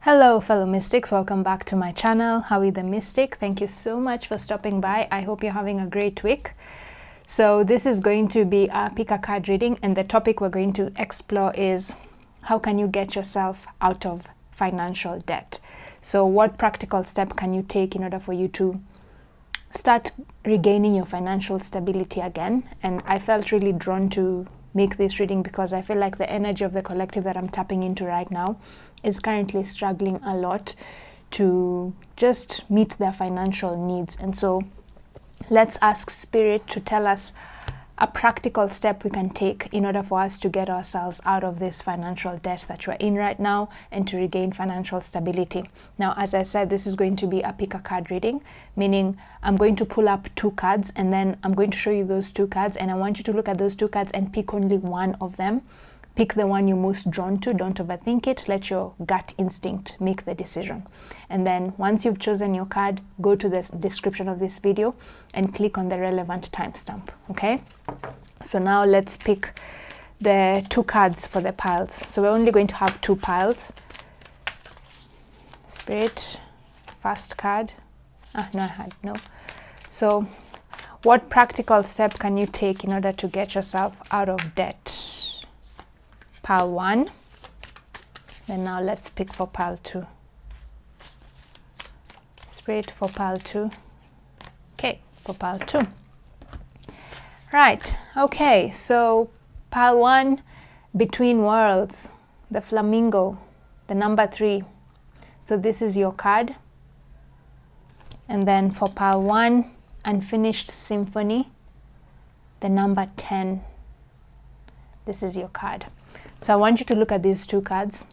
Hello fellow mystics, welcome back to my channel, Howie the Mystic. Thank you so much for stopping by. I hope you're having a great week. So this is going to be a pick a card reading, and the topic we're going to explore is how can you get yourself out of financial debt. So what practical step can you take in order for you to start regaining your financial stability again? And I felt really drawn to make this reading because I feel like the energy of the collective that I'm tapping into right now is currently struggling a lot to just meet their financial needs. And so let's ask Spirit to tell us a practical step we can take in order for us to get ourselves out of this financial debt that we're in right now and to regain financial stability. Now, as I said, this is going to be a pick a card reading, meaning I'm going to pull up two cards and then I'm going to show you those two cards, and I want you to look at those two cards and pick only one of them. Pick the one you're most drawn to. Don't overthink it. Let your gut instinct make the decision. And then once you've chosen your card, go to the description of this video and click on the relevant timestamp. Okay? So now let's pick the two cards for the piles. So we're only going to have two piles. Spirit, first card. No. So what practical step can you take in order to get yourself out of debt? Pile 1. Then now let's pick for pile 2. Spirit for pile 2. Okay, for pile 2. Right, okay, so pile 1, between worlds, the flamingo, the number 3. So this is your card. And then for pile 1, unfinished symphony, the number 10. This is your card. So I want you to look at these two cards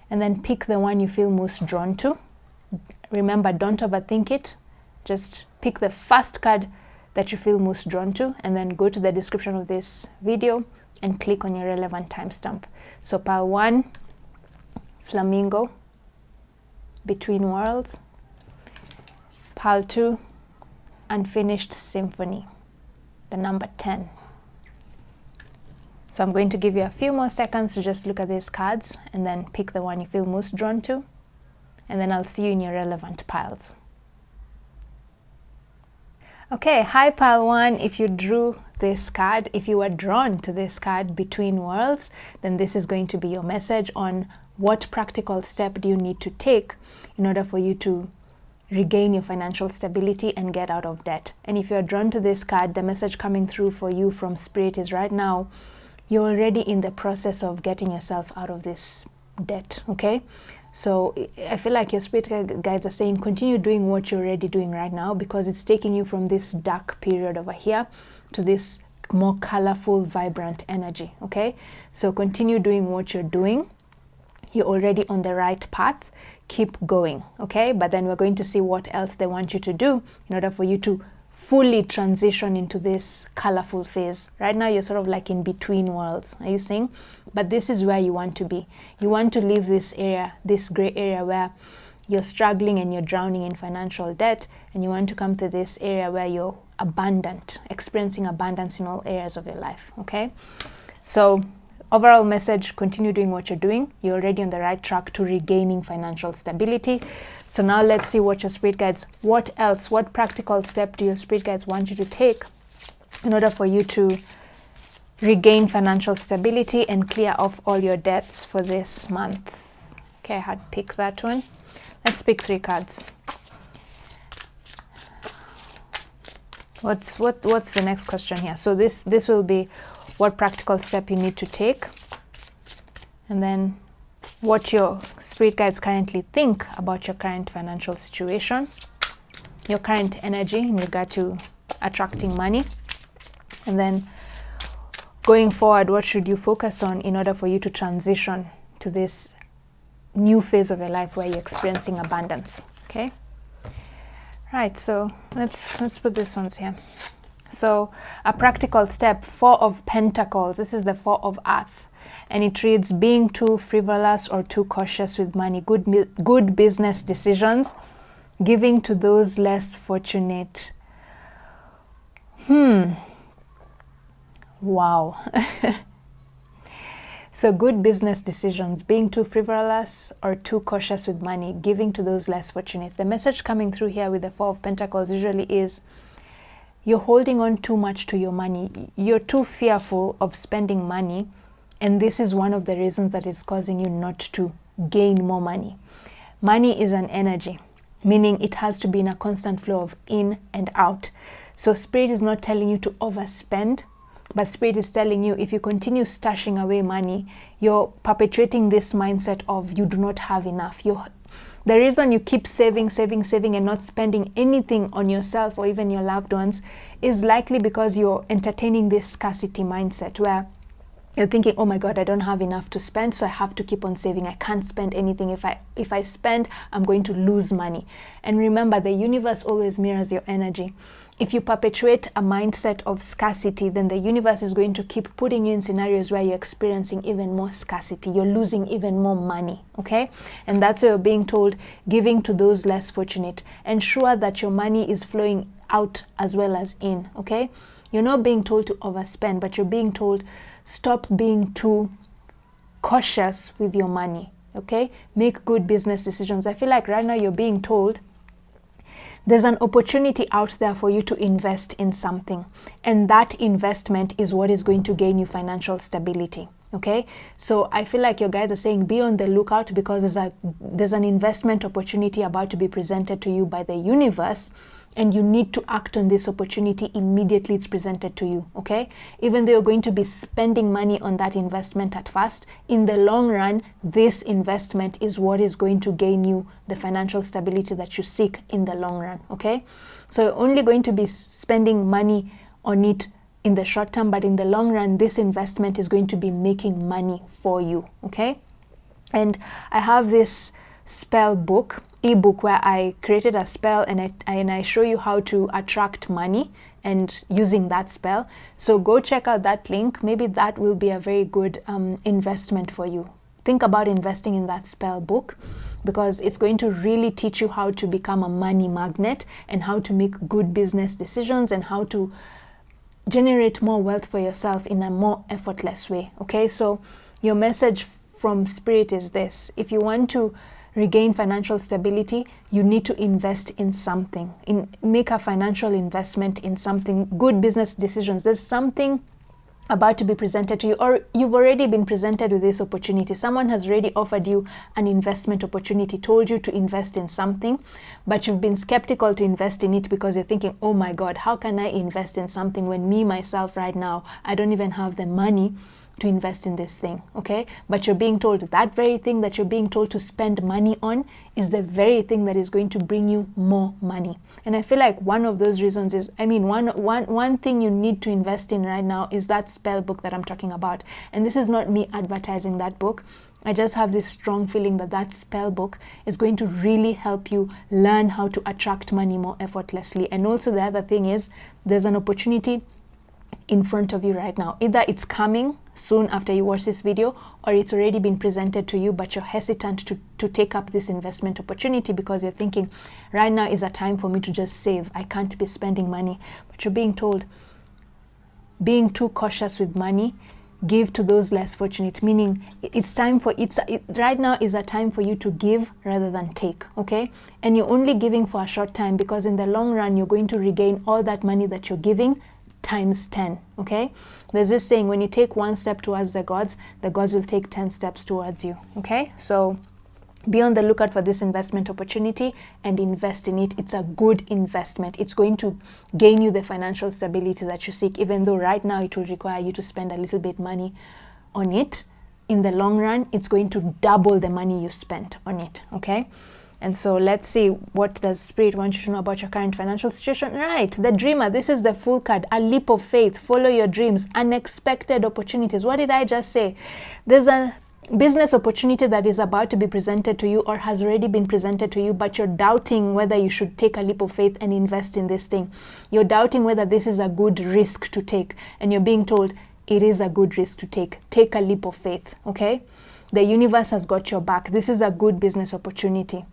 and then pick the one you feel most drawn to. Remember, don't overthink it. Just pick the first card that you feel most drawn to and then go to the description of this video and click on your relevant timestamp. So pile 1, flamingo, between worlds. Pile 2, unfinished symphony, the number 10. So I'm going to give you a few more seconds to just look at these cards and then pick the one you feel most drawn to, and then I'll see you in your relevant piles. Okay, hi pile 1, if you drew this card, if you were drawn to this card, between worlds, then this is going to be your message on what practical step do you need to take in order for you to regain your financial stability and get out of debt. And if you're drawn to this card, the message coming through for you from Spirit is right now, you're already in the process of getting yourself out of this debt, okay? So I feel like your spirit guides are saying continue doing what you're already doing right now, because it's taking you from this dark period over here to this more colorful, vibrant energy, okay? So continue doing what you're doing. You're already on the right path. Keep going, okay? But then we're going to see what else they want you to do in order for you to fully transition into this colorful phase. Right now you're sort of like in between worlds, are you seeing? But this is where you want to be. You want to leave this area, this gray area where you're struggling and you're drowning in financial debt, and you want to come to this area where you're abundant, experiencing abundance in all areas of your life, okay? So overall message, continue doing what you're doing. You're already on the right track to regaining financial stability. So now let's see what your spirit guides, what else, what practical step do your spirit guides want you to take in order for you to regain financial stability and clear off all your debts for this month. Okay, I had picked that one. Let's pick 3 cards. What's the next question here? So this will be what practical step you need to take, and then what your spirit guides currently think about your current financial situation, your current energy in regard to attracting money, and then going forward, what should you focus on in order for you to transition to this new phase of your life where you're experiencing abundance, okay? Right, so let's put this ones here. So a practical step, 4 of Pentacles. This is the 4 of Earth. And it reads, being too frivolous or too cautious with money, good business decisions, giving to those less fortunate. Wow. So good business decisions, being too frivolous or too cautious with money, giving to those less fortunate. The message coming through here with the Four of Pentacles usually is you're holding on too much to your money. You're too fearful of spending money, and this is one of the reasons that is causing you not to gain more money. Money is an energy, meaning it has to be in a constant flow of in and out. So Spirit is not telling you to overspend, but Spirit is telling you if you continue stashing away money, you're perpetuating this mindset of you do not have enough. The reason you keep saving and not spending anything on yourself or even your loved ones is likely because you're entertaining this scarcity mindset where you're thinking, oh my God, I don't have enough to spend, so I have to keep on saving. I can't spend anything. If I spend, I'm going to lose money. And remember, the universe always mirrors your energy. If you perpetuate a mindset of scarcity, then the universe is going to keep putting you in scenarios where you're experiencing even more scarcity. You're losing even more money, okay? And that's why you're being told, giving to those less fortunate. Ensure that your money is flowing out as well as in, okay? You're not being told to overspend, but you're being told, stop being too cautious with your money, okay? Make good business decisions. I feel like right now you're being told, there's an opportunity out there for you to invest in something, and that investment is what is going to gain you financial stability, okay? So I feel like your guides are saying be on the lookout because there's an investment opportunity about to be presented to you by the universe, and you need to act on this opportunity immediately it's presented to you, okay? Even though you're going to be spending money on that investment at first, in the long run, this investment is what is going to gain you the financial stability that you seek in the long run, okay? So you're only going to be spending money on it in the short term, but in the long run, this investment is going to be making money for you, okay? And I have this spell book, ebook, where I created a spell and I show you how to attract money and using that spell. So go check out that link. Maybe that will be a very good investment for you. Think about investing in that spell book because it's going to really teach you how to become a money magnet and how to make good business decisions and how to generate more wealth for yourself in a more effortless way, okay? So your message from Spirit is this: if you want to regain financial stability, you need to invest in something, make a financial investment in something, good business decisions. There's something about to be presented to you, or you've already been presented with this opportunity. Someone has already offered you an investment opportunity, told you to invest in something, but you've been skeptical to invest in it because you're thinking, oh my God, how can I invest in something when me, myself right now, I don't even have the money to invest in this thing, okay? But you're being told that very thing that you're being told to spend money on is the very thing that is going to bring you more money. And I feel like one of those reasons is, one thing you need to invest in right now is that spell book that I'm talking about. And this is not me advertising that book. I just have this strong feeling that that spell book is going to really help you learn how to attract money more effortlessly. And also the other thing is, there's an opportunity in front of you right now. Either it's coming soon after you watch this video, or it's already been presented to you, but you're hesitant to take up this investment opportunity because you're thinking, right now is a time for me to just save. I can't be spending money. But you're being told, being too cautious with money, give to those less fortunate, meaning right now is a time for you to give rather than take, okay? And you're only giving for a short time because in the long run, you're going to regain all that money that you're giving times 10, okay? There's this saying, when you take one step towards the gods will take 10 steps towards you, okay? So be on the lookout for this investment opportunity and invest in it. It's a good investment. It's going to gain you the financial stability that you seek, even though right now it will require you to spend a little bit money on it. In the long run, it's going to double the money you spent on it, okay? And so let's see, what does Spirit want you to know about your current financial situation? Right, the dreamer. This is the Fool card. A leap of faith. Follow your dreams. Unexpected opportunities. What did I just say? There's a business opportunity that is about to be presented to you or has already been presented to you, but you're doubting whether you should take a leap of faith and invest in this thing. You're doubting whether this is a good risk to take, and you're being told it is a good risk to take. Take a leap of faith, okay? The universe has got your back. This is a good business opportunity.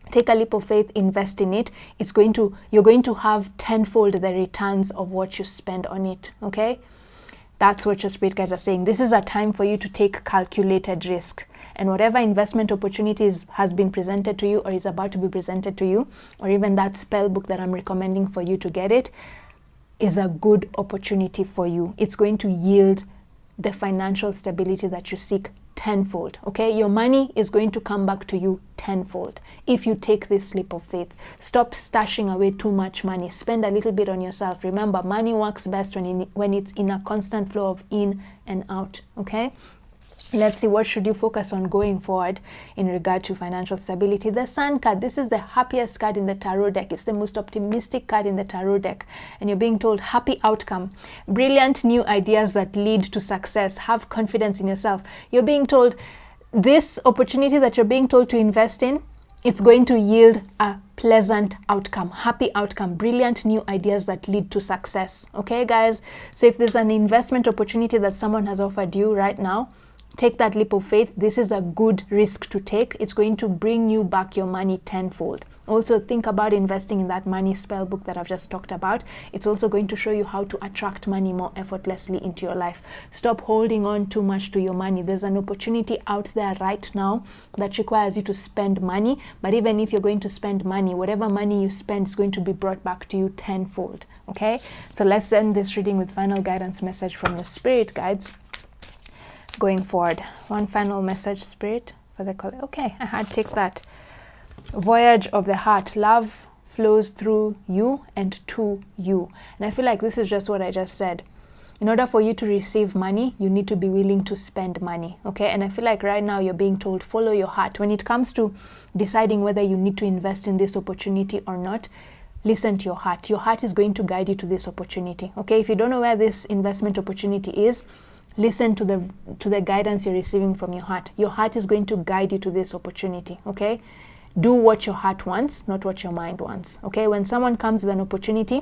Take a leap of faith, invest in it. You're going to have tenfold the returns of what you spend on it, okay? That's what your spirit guides are saying. This is a time for you to take calculated risk. And whatever investment opportunities has been presented to you or is about to be presented to you, or even that spell book that I'm recommending for you to get it, is a good opportunity for you. It's going to yield the financial stability that you seek tenfold. Okay, your money is going to come back to you tenfold if you take this leap of faith. Stop stashing away too much money. Spend a little bit on yourself. Remember, money works best when it's in a constant flow of in and out. Okay, let's see, what should you focus on going forward in regard to financial stability? The Sun card. This is the happiest card in the tarot deck. It's the most optimistic card in the tarot deck. And you're being told happy outcome, brilliant new ideas that lead to success, have confidence in yourself. You're being told this opportunity that you're being told to invest in, it's going to yield a pleasant outcome, happy outcome, brilliant new ideas that lead to success. Okay, guys? So if there's an investment opportunity that someone has offered you right now, take that leap of faith. This is a good risk to take. It's going to bring you back your money tenfold. Also, think about investing in that money spell book that I've just talked about. It's also going to show you how to attract money more effortlessly into your life. Stop holding on too much to your money. There's an opportunity out there right now that requires you to spend money. But even if you're going to spend money, whatever money you spend is going to be brought back to you tenfold. Okay? So let's end this reading with final guidance message from your spirit guides. Going forward, one final message, spirit, for the color. Okay, I had take that. Voyage of the heart. Love flows through you and to you. And I feel like this is just what I just said. In order for you to receive money, you need to be willing to spend money. Okay, and I feel like right now you're being told follow your heart. When it comes to deciding whether you need to invest in this opportunity or not, listen to your heart. Your heart is going to guide you to this opportunity. Okay, if you don't know where this investment opportunity is, listen to the guidance you're receiving from your heart. Your heart is going to guide you to this opportunity. Okay, do what your heart wants, not what your mind wants. Okay, when someone comes with an opportunity,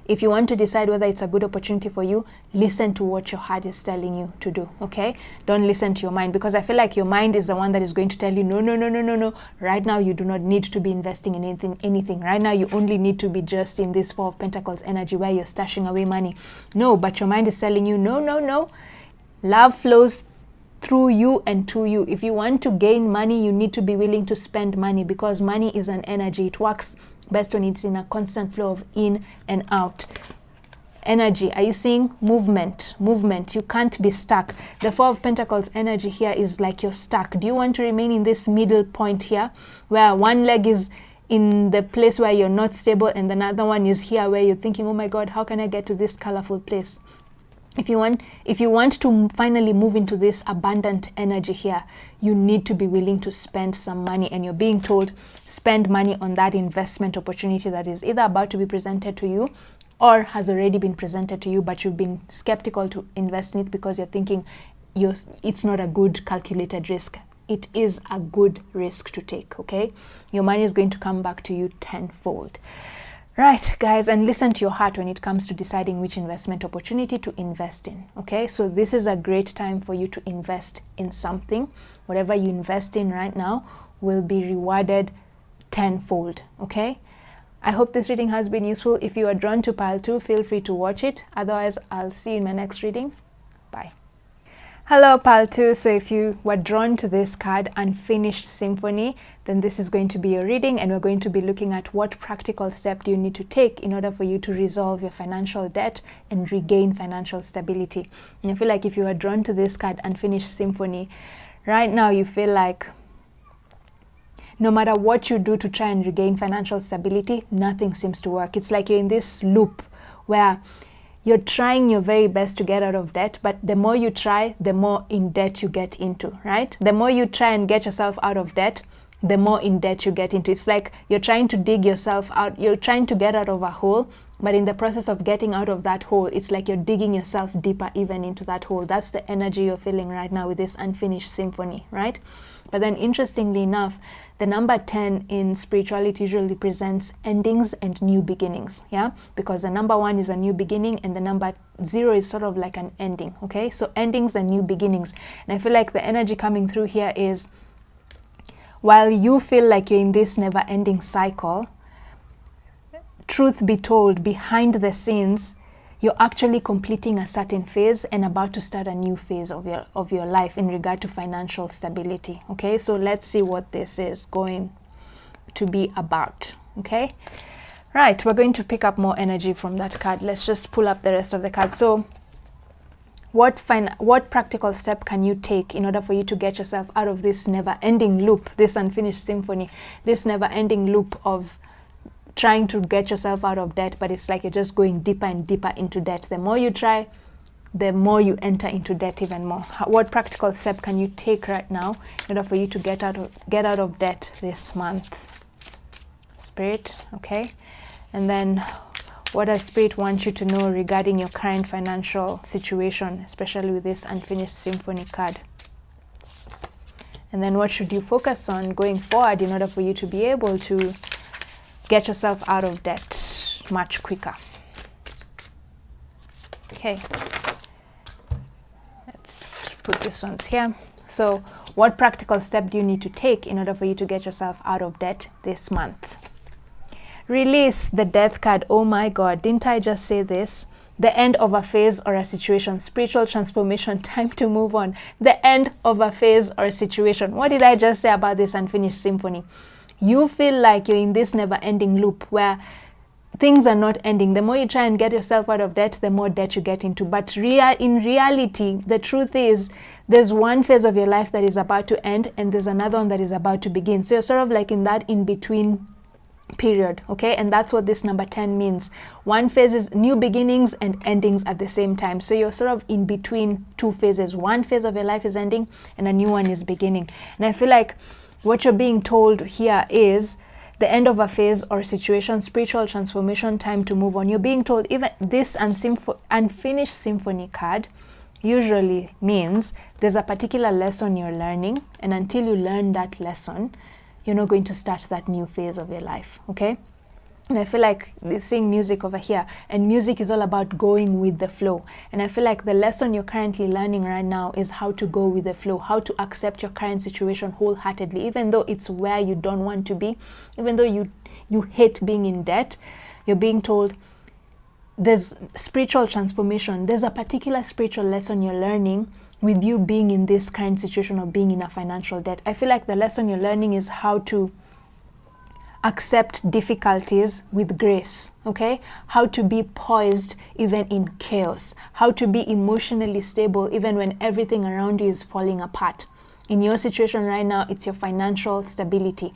if you want to decide whether it's a good opportunity for you, listen to what your heart is telling you to do. Okay, don't listen to your mind, because I feel like your mind is the one that is going to tell you no. Right now you do not need to be investing in anything. Right now you only need to be just in this Four of Pentacles energy where you're stashing away money. No, but your mind is telling you no. Love flows through you and to you. If you want to gain money, you need to be willing to spend money, because money is an energy. It works best when it's in a constant flow of in and out energy. Are you seeing movement? You can't be stuck. The Four of Pentacles energy here is like you're stuck. Do you want to remain in this middle point here where one leg is in the place where you're not stable and another one is here where you're thinking, oh my God, how can I get to this colorful place? If you want to finally move into this abundant energy here, you need to be willing to spend some money, and you're being told spend money on that investment opportunity that is either about to be presented to you or has already been presented to you, but you've been skeptical to invest in it because you're thinking it's not a good calculated risk. It is a good risk to take. Okay, your money is going to come back to you tenfold. Right, guys, and listen to your heart when it comes to deciding which investment opportunity to invest in. Okay, so this is a great time for you to invest in something. Whatever you invest in right now will be rewarded tenfold. Okay, I hope this reading has been useful. If you are drawn to pile 2, feel free to watch it. Otherwise, I'll see you in my next reading. Bye. Hello, pile 2. So if you were drawn to this card, Unfinished Symphony, then this is going to be your reading, and we're going to be looking at what practical step do you need to take in order for you to resolve your financial debt and regain financial stability. And I feel like if you are drawn to this card, Unfinished Symphony, right now you feel like no matter what you do to try and regain financial stability, nothing seems to work. It's like you're in this loop where you're trying your very best to get out of debt, but the more you try, the more in debt you get into, right? The more you try and get yourself out of debt, the more in debt you get into. It's like you're trying to dig yourself out, you're trying to get out of a hole, but in the process of getting out of that hole, it's like you're digging yourself deeper even into that hole. That's the energy you're feeling right now with this Unfinished Symphony, right? But then interestingly enough, the number 10 in spirituality usually represents endings and new beginnings, yeah? Because the number 1 is a new beginning and the number 0 is sort of like an ending, okay? So endings and new beginnings. And I feel like the energy coming through here is, while you feel like you're in this never-ending cycle, truth be told, behind the scenes, you're actually completing a certain phase and about to start a new phase of your life in regard to financial stability. Okay, so let's see what this is going to be about. Okay, right, we're going to pick up more energy from that card. Let's just pull up the rest of the cards. So what practical step can you take in order for you to get yourself out of this never-ending loop, this unfinished symphony, this never-ending loop of trying to get yourself out of debt, but it's like you're just going deeper and deeper into debt. The more you try, the more you enter into debt even more. What practical step can you take right now in order for you to get out of debt this month? Spirit, okay? And then what does Spirit want you to know regarding your current financial situation, especially with this unfinished symphony card? And then what should you focus on going forward in order for you to be able to get yourself out of debt much quicker? Okay, let's put these ones here. So what practical step do you need to take in order for you to get yourself out of debt this month? Release the Death card. Oh my God, didn't I just say this? The end of a phase or a situation. Spiritual transformation, time to move on. The end of a phase or a situation. What did I just say about this unfinished symphony? You feel like you're in this never-ending loop where things are not ending. The more you try and get yourself out of debt, the more debt you get into. But in reality, the truth is there's one phase of your life that is about to end and there's another one that is about to begin. So you're sort of like in that in-between period, okay? And that's what this number 10 means. One phase is new beginnings and endings at the same time. So you're sort of in between two phases. One phase of your life is ending and a new one is beginning. And I feel like what you're being told here is the end of a phase or situation, spiritual transformation, time to move on. You're being told even this unfinished symphony card usually means there's a particular lesson you're learning, and until you learn that lesson, you're not going to start that new phase of your life, okay? And I feel like they're seeing music over here, and music is all about going with the flow. And I feel like the lesson you're currently learning right now is how to go with the flow, how to accept your current situation wholeheartedly, even though it's where you don't want to be, even though you hate being in debt. You're being told there's spiritual transformation. There's a particular spiritual lesson you're learning with you being in this current situation of being in a financial debt. I feel like the lesson you're learning is how to accept difficulties with grace, okay? How to be poised even in chaos. How to be emotionally stable even when everything around you is falling apart. In your situation right now, it's your financial stability.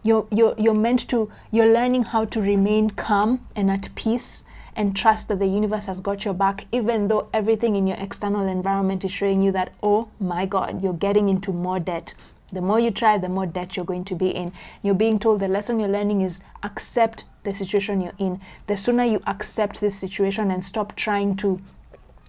You're learning how to remain calm and at peace and trust that the universe has got your back, even though everything in your external environment is showing you that, oh my God, you're getting into more debt. The more you try, the more debt you're going to be in. You're being told the lesson you're learning is accept the situation you're in. The sooner you accept this situation and stop trying to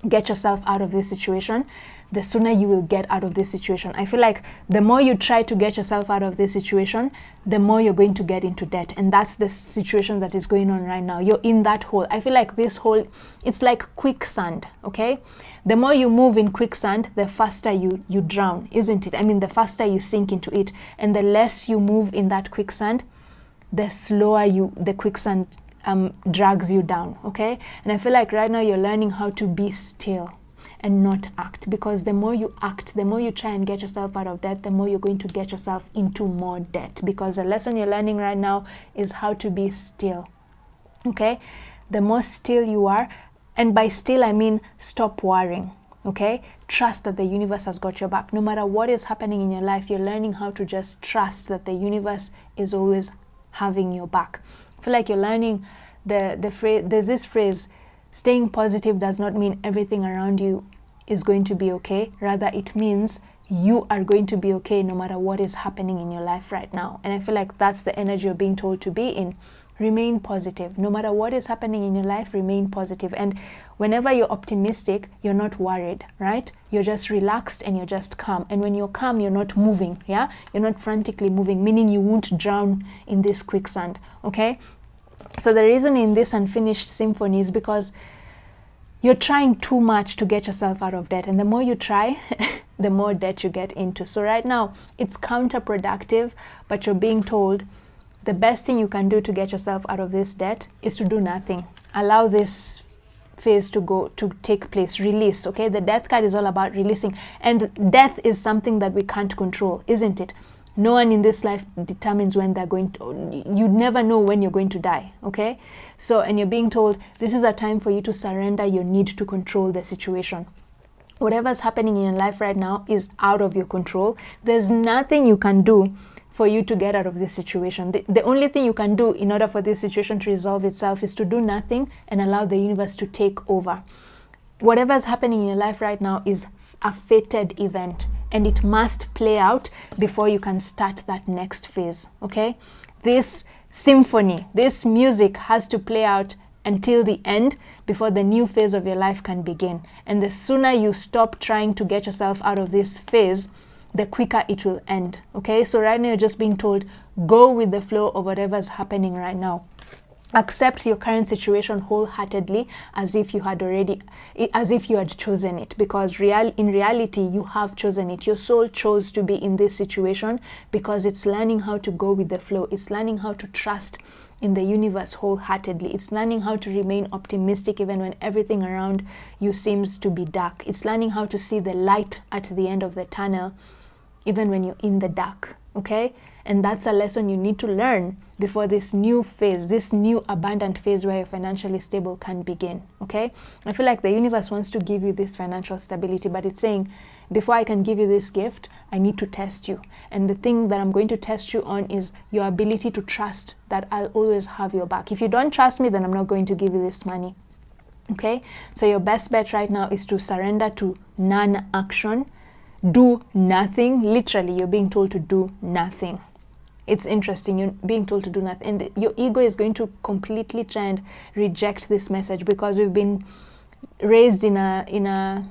get yourself out of this situation, the sooner you will get out of this situation. I feel like the more you try to get yourself out of this situation, the more you're going to get into debt. And that's the situation that is going on right now. You're in that hole. I feel like this hole, it's like quicksand, okay? The more you move in quicksand, the faster you drown, isn't it? I mean, the faster you sink into it. And the less you move in that quicksand, the slower the quicksand drags you down, okay? And I feel like right now you're learning how to be still and not act, because the more you act, the more you try and get yourself out of debt, the more you're going to get yourself into more debt, because the lesson you're learning right now is how to be still, okay? The more still you are, and by still I mean stop worrying, okay? Trust that the universe has got your back. No matter what is happening in your life, you're learning how to just trust that the universe is always having your back. I feel like you're learning the phrase, there's this phrase, staying positive does not mean everything around you is going to be okay. Rather, it means you are going to be okay no matter what is happening in your life right now. And I feel like that's the energy you're being told to be in. Remain positive. No matter what is happening in your life, remain positive. And whenever you're optimistic, you're not worried, right? You're just relaxed and you're just calm. And when you're calm, you're not moving, yeah? You're not frantically moving, meaning you won't drown in this quicksand, okay? So the reason in this unfinished symphony is because you're trying too much to get yourself out of debt. And the more you try, the more debt you get into. So right now, it's counterproductive, but you're being told the best thing you can do to get yourself out of this debt is to do nothing. Allow this phase to take place. Release. Okay, the death card is all about releasing, and death is something that we can't control, isn't it? No one in this life determines when they're going to, you never know when you're going to die. Okay, so, and you're being told this is a time for you to surrender your need to control the situation. Whatever's happening in your life right now is out of your control. There's nothing you can do for you to get out of this situation. The only thing you can do in order for this situation to resolve itself is to do nothing and allow the universe to take over. Whatever is happening in your life right now is a fated event, and it must play out before you can start that next phase. Okay, this symphony, this music has to play out until the end before the new phase of your life can begin. And the sooner you stop trying to get yourself out of this phase, the quicker it will end. Okay, so right now you're just being told, go with the flow of whatever's happening right now. Accept your current situation wholeheartedly, as if you had chosen it, because in reality you have chosen it. Your soul chose to be in this situation because it's learning how to go with the flow. It's learning how to trust in the universe wholeheartedly. It's learning how to remain optimistic even when everything around you seems to be dark. It's learning how to see the light at the end of the tunnel even when you're in the dark. Okay, and that's a lesson you need to learn before this new phase, this new abundant phase where you're financially stable can begin. Okay, I feel like the universe wants to give you this financial stability, but it's saying, before I can give you this gift, I need to test you. And the thing that I'm going to test you on is your ability to trust that I'll always have your back. If you don't trust me, then I'm not going to give you this money. Okay, so your best bet right now is to surrender to non-action. Do nothing. Literally, you're being told to do nothing. It's interesting, you're being told to do nothing, and your ego is going to completely try and reject this message, because we've been raised in a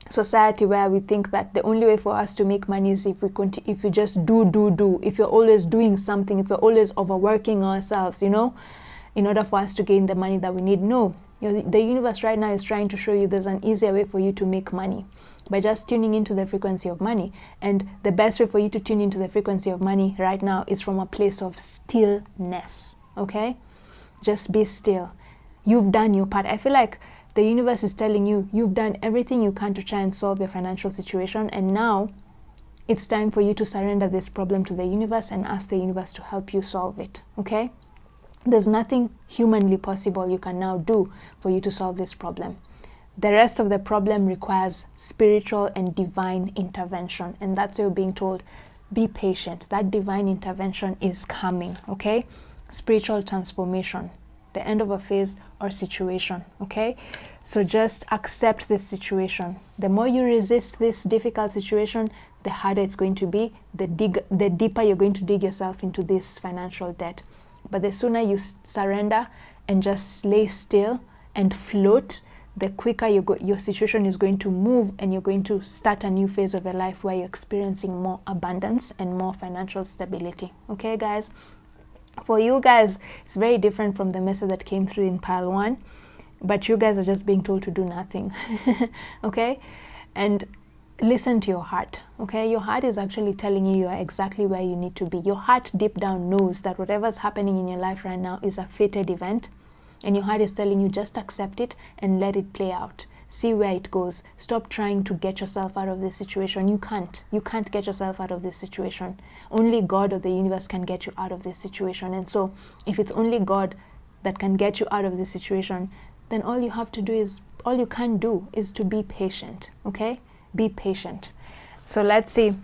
society where we think that the only way for us to make money is if we just do. If you're always doing something, if we're always overworking ourselves, in order for us to gain the money that we need. No, the universe right now is trying to show you there's an easier way for you to make money, by just tuning into the frequency of money. And the best way for you to tune into the frequency of money right now is from a place of stillness. Okay, just be still. You've done your part. I feel like the universe is telling you you've done everything you can to try and solve your financial situation, and now it's time for you to surrender this problem to the universe and ask the universe to help you solve it. Okay, there's nothing humanly possible you can now do for you to solve this problem. The rest of the problem requires spiritual and divine intervention, and that's why you're being told, be patient. That divine intervention is coming. Okay, spiritual transformation, the end of a phase or situation. Okay, so just accept this situation. The more you resist this difficult situation, the harder it's going to be, the deeper you're going to dig yourself into this financial debt. But the sooner you surrender and just lay still and float, the quicker your situation is going to move, and you're going to start a new phase of your life where you're experiencing more abundance and more financial stability. Okay, guys? For you guys, it's very different from the message that came through in pile 1, but you guys are just being told to do nothing. Okay? And listen to your heart. Okay? Your heart is actually telling you are exactly where you need to be. Your heart deep down knows that whatever's happening in your life right now is a fated event. And your heart is telling you, just accept it and let it play out. See where it goes. Stop trying to get yourself out of this situation. You can't. You can't get yourself out of this situation. Only God or the universe can get you out of this situation. And so, if it's only God that can get you out of this situation, then all you can do is to be patient. Okay? Be patient. So let's see.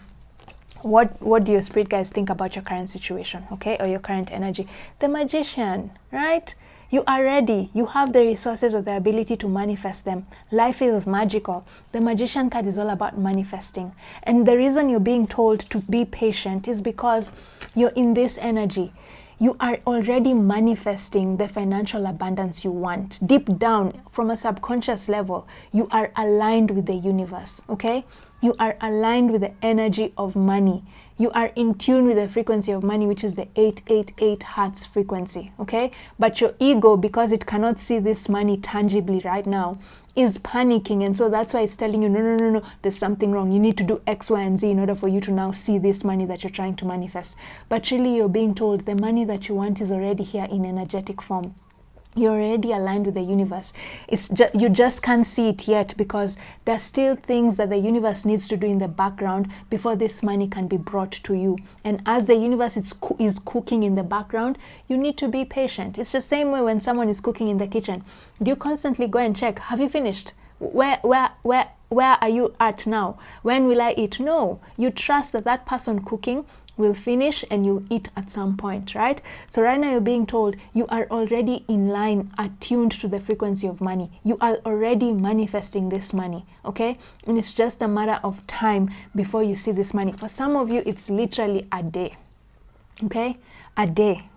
What do your spirit guides think about your current situation? Okay? Or your current energy? The Magician, right? You are ready. You have the resources or the ability to manifest them. Life is magical. The Magician card is all about manifesting. And the reason you're being told to be patient is because you're in this energy. You are already manifesting the financial abundance you want. Deep down, from a subconscious level, you are aligned with the universe, okay? You are aligned with the energy of money. You are in tune with the frequency of money, which is the 888 hertz frequency, okay? But your ego, because it cannot see this money tangibly right now, is panicking, and so that's why it's telling you, no, there's something wrong. You need to do X, Y, and Z in order for you to now see this money that you're trying to manifest. But really, you're being told the money that you want is already here in energetic form. You're already aligned with the universe. It's just, you just can't see it yet because there's still things that the universe needs to do in the background before this money can be brought to you. And as the universe is cooking in the background, you need to be patient. It's the same way when someone is cooking in the kitchen. Do you constantly go and check, have you finished? Where are you at now? When will I eat? No, you trust that that person cooking will finish and you'll eat at some point, right? So right now you're being told you are already in line, attuned to the frequency of money. You are already manifesting this money, okay? And it's just a matter of time before you see this money. For some of you, it's literally a day, okay? A day.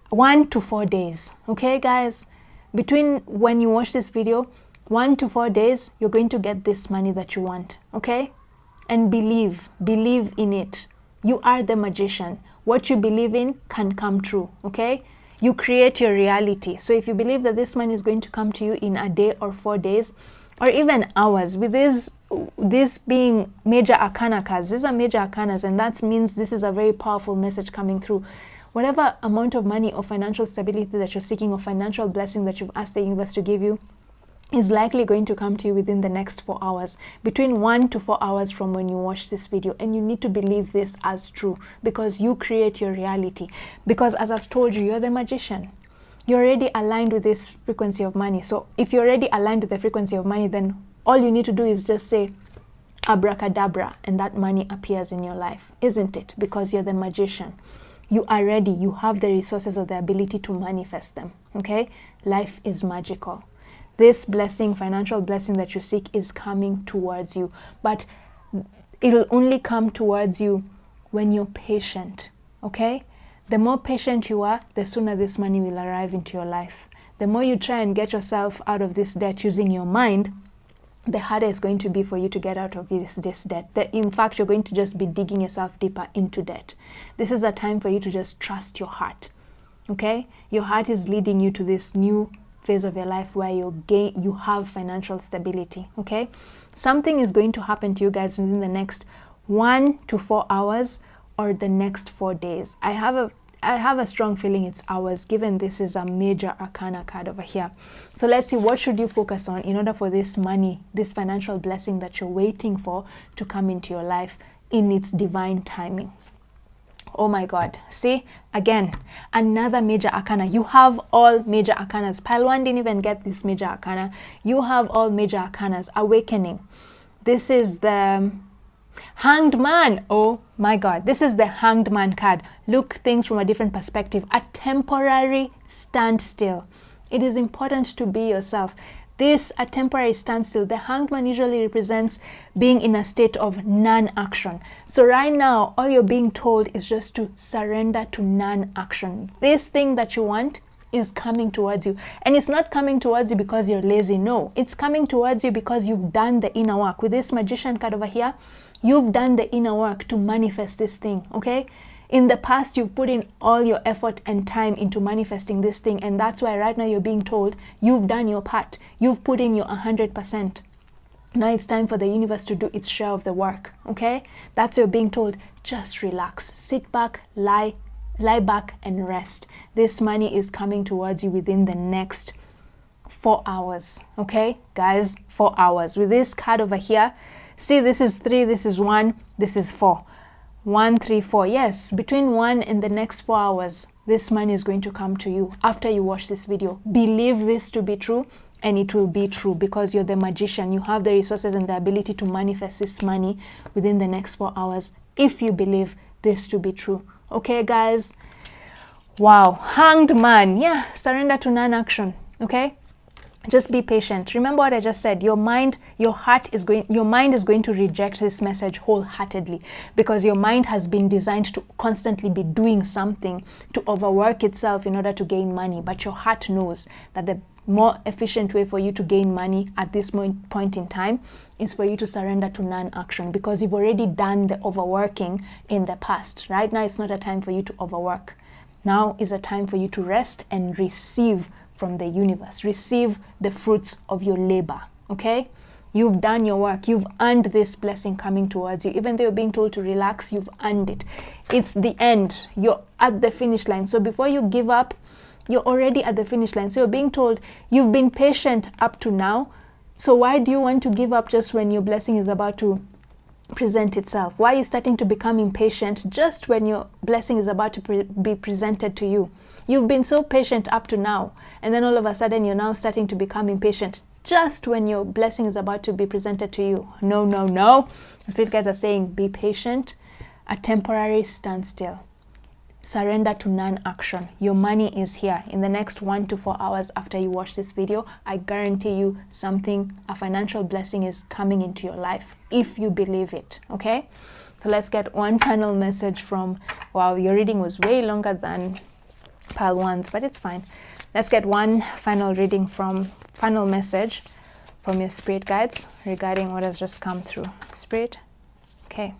1 to 4 days, okay, guys? Between when you watch this video, 1 to 4 days, you're going to get this money that you want, okay? And believe in it. You are the magician. What you believe in can come true, okay? You create your reality. So if you believe that this money is going to come to you in a day or 4 days, or even hours, with this being major arcana cards, these are major arcanas, and that means this is a very powerful message coming through. Whatever amount of money or financial stability that you're seeking, or financial blessing that you've asked the universe to give you, is likely going to come to you within the next 4 hours, between 1 to 4 hours from when you watch this video. And you need to believe this as true, because you create your reality. Because as I've told you, you're the magician. You're already aligned with this frequency of money. So if you're already aligned with the frequency of money, then all you need to do is just say abracadabra, and that money appears in your life, isn't it? Because you're the magician. You are ready. You have the resources or the ability to manifest them, okay? Life is magical. This blessing, financial blessing that you seek, is coming towards you, but it'll only come towards you when you're patient, okay? The more patient you are, the sooner this money will arrive into your life. The more you try and get yourself out of this debt using your mind, the harder it's going to be for you to get out of this debt. In fact, you're going to just be digging yourself deeper into debt. This is a time for you to just trust your heart, okay? Your heart is leading you to this new phase of your life where you have financial stability, okay? Something is going to happen to you guys within the next 1 to 4 hours or the next 4 days. I have a strong feeling it's hours, given this is a major arcana card over here. So let's see, what should you focus on in order for this money, this financial blessing that you're waiting for, to come into your life in its divine timing? Oh my God. See, again, another major arcana. You have all major arcanas. Pile 1 didn't even get this major arcana. You have all major arcanas. Awakening. This is the Hanged Man. Oh my God. This is the Hanged Man card. Look things from a different perspective. A temporary standstill. It is important to be yourself. A temporary standstill. The Hanged Man usually represents being in a state of non-action. So right now, all you're being told is just to surrender to non-action. This thing that you want is coming towards you. And it's not coming towards you because you're lazy. No, it's coming towards you because you've done the inner work. With this Magician card over here, you've done the inner work to manifest this thing, okay? In the past, you've put in all your effort and time into manifesting this thing, and that's why right now you're being told you've done your part. You've put in your 100%. Now it's time for the universe to do its share of the work, okay? That's what you're being told. Just relax, sit back, lie back and rest. This money is coming towards you within the next 4 hours, okay? Guys, 4 hours. With this card over here, see, this is 3, this is 1, this is 4. 1, 3, 4. Yes, between 1 and the next 4 hours, this money is going to come to you after you watch this video. Believe this to be true, and it will be true, because you're the magician. You have the resources and the ability to manifest this money within the next 4 hours if you believe this to be true. Okay, guys? Wow. Hanged Man. Yeah, surrender to non-action. Okay? Just be patient. Remember what I just said. Your mind is going to reject this message wholeheartedly, because your mind has been designed to constantly be doing something to overwork itself in order to gain money. But your heart knows that the more efficient way for you to gain money at this point in time is for you to surrender to non-action, because you've already done the overworking in the past. Right now, it's not a time for you to overwork. Now is a time for you to rest and receive from the universe. Receive the fruits of your labor, okay? You've done your work. You've earned this blessing coming towards you. Even though you're being told to relax, you've earned it. It's the end. You're at the finish line. So before you give up, You're already at the finish line. So you're being told you've been patient up to now. So why do you want to give up just when your blessing is about to present itself? Why are you starting to become impatient just when your blessing is about to be presented to you? You've been so patient up to now, and then all of a sudden you're now starting to become impatient just when your blessing is about to be presented to you. No, no, no. The spirit guides are saying be patient, a temporary standstill. Surrender to non-action. Your money is here. In the next 1 to 4 hours after you watch this video, I guarantee you something, a financial blessing is coming into your life, if you believe it, okay? So let's get one final message from, wow, your reading was way longer than pile ones, but it's fine. Let's get one final message from your spirit guides regarding what has just come through. Spirit, okay.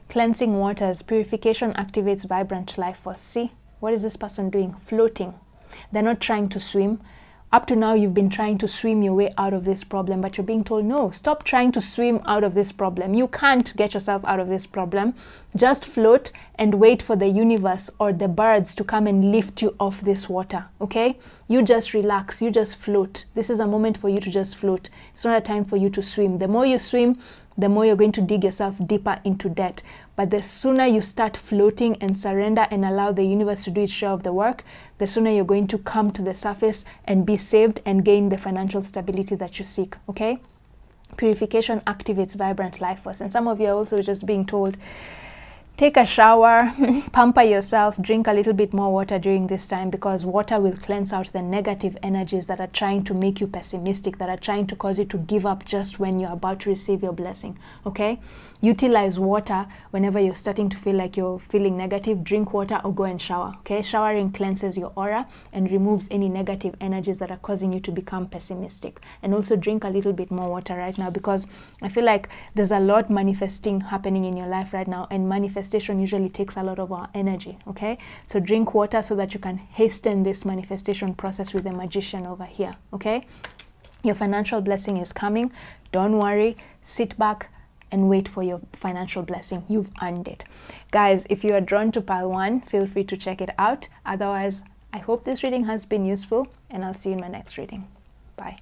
Cleansing waters, purification activates vibrant life force. See, what is this person doing? Floating. They're not trying to swim. Up to now, you've been trying to swim your way out of this problem, but you're being told, no, stop trying to swim out of this problem. You can't get yourself out of this problem. Just float and wait for the universe or the birds to come and lift you off this water, okay? You just relax, you just float. This is a moment for you to just float. It's not a time for you to swim. The more you swim, the more you're going to dig yourself deeper into debt. But the sooner you start floating and surrender and allow the universe to do its share of the work, the sooner you're going to come to the surface and be saved and gain the financial stability that you seek, okay? Purification activates vibrant life force. And some of you are also just being told, take a shower, pamper yourself, drink a little bit more water during this time, because water will cleanse out the negative energies that are trying to make you pessimistic, that are trying to cause you to give up just when you're about to receive your blessing, okay? Utilize water whenever you're starting to feel like you're feeling negative. Drink water or go and shower, okay? Showering cleanses your aura and removes any negative energies that are causing you to become pessimistic. And also drink a little bit more water right now, because I feel like there's a lot manifesting happening in your life right now, and manifestation usually takes a lot of our energy, okay? So drink water so that you can hasten this manifestation process with the magician over here, okay? Your financial blessing is coming. Don't worry. Sit back and wait for your financial blessing. You've earned it. Guys, if you are drawn to pile 1, feel free to check it out. Otherwise, I hope this reading has been useful, and I'll see you in my next reading. Bye.